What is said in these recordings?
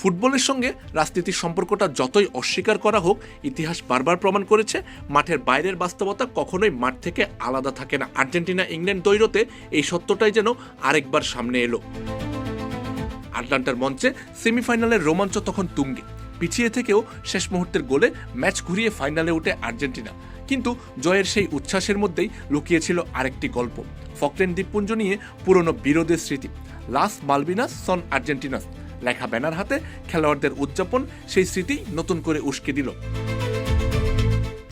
ফুটবলের সঙ্গে রাজনীতির সম্পর্কটা যতই অস্বীকার করা হোক, ইতিহাস বারবার প্রমাণ করেছে মাঠের বাইরের বাস্তবতা কখনোই মাঠ থেকে আলাদা থাকে না। আর্জেন্টিনা ইংল্যান্ড দ্বৈরথে এই সত্যটাই যেন আরেকবার সামনে এলো। আটলান্টার মঞ্চে সেমিফাইনালের রোমাঞ্চ তখন তুঙ্গে। পিছিয়ে থেকেও শেষ মুহূর্তের গোলে ম্যাচ ঘুরিয়ে ফাইনালে ওঠে আর্জেন্টিনা। কিন্তু জয়ের সেই উচ্ছ্বাসের মধ্যেই লুকিয়েছিল আরেকটি গল্প, ফকল্যান্ড দ্বীপপুঞ্জ নিয়ে পুরনো বিরোধের স্মৃতি। লাস মালভিনাস সন আর্জেন্টিনাস লেখা ব্যানার হাতে খেলোয়াড়দের উদযাপন সেই স্মৃতি নতুন করে উস্কে দিল।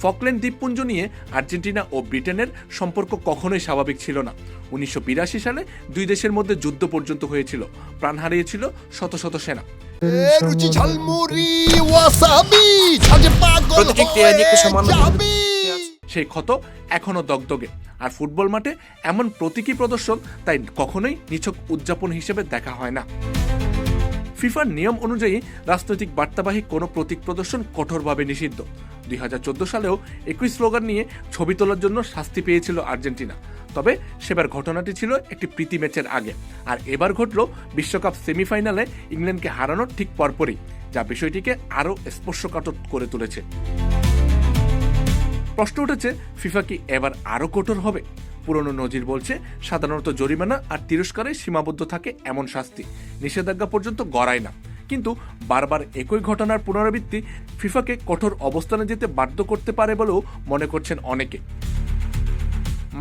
ফকল্যান্ড দ্বীপপুঞ্জ নিয়ে আর্জেন্টিনা ও ব্রিটেনের সম্পর্ক কখনোই স্বাভাবিক ছিল না। 1982 সালে দুই দেশের মধ্যে যুদ্ধ পর্যন্ত হয়েছিল, প্রাণ হারিয়েছিল শত শত সেনা। সেই ক্ষত এখনো দগদগে। আর ফুটবল মাঠে এমন প্রতীকী প্রদর্শন তাই কখনোই নিছক উদযাপন হিসেবে দেখা হয় না। ফিফার নিয়ম অনুযায়ী রাজনৈতিক বার্তাবাহী কোনো প্রতীক প্রদর্শন কঠোরভাবে নিষিদ্ধ। 2014 সালেও একই স্লোগান নিয়ে ছবি তোলার জন্য শাস্তি পেয়েছিল আর্জেন্টিনা। তবে সেবার ঘটনাটি ছিল একটি প্রীতি ম্যাচের আগে, আর এবার ঘটল বিশ্বকাপ সেমিফাইনালে ইংল্যান্ডকে হারানোর ঠিক পরপরই, যা বিষয়টিকে আরও স্পর্শকাতর করে তুলেছে। প্রশ্ন উঠেছে, ফিফা কি এবার আরও কঠোর হবে? পুরনো নজির বলছে সাধারণত জরিমানা আর তিরস্কারে সীমাবদ্ধ থাকে এমন শাস্তি, নিষেধাজ্ঞা পর্যন্ত গড়ায় না। কিন্তু বারবার একই ঘটনার পুনরাবৃত্তি ফিফাকে কঠোর অবস্থানে যেতে বাধ্য করতে পারে বলেও মনে করছেন অনেকে।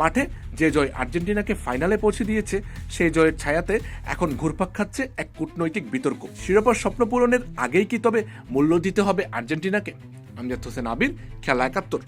মাঠে যে জয় আর্জেন্টিনাকে ফাইনালে পৌঁছে দিয়েছে, সেই জয়ের ছায়াতে এখন ঘুরপাক খাচ্ছে এক কূটনৈতিক বিতর্ক। শিরোপার স্বপ্ন পূরণের আগেই কি তবে মূল্য দিতে হবে আর্জেন্টিনাকে? আমজাদ হোসেন আবির, খেলা ৭১।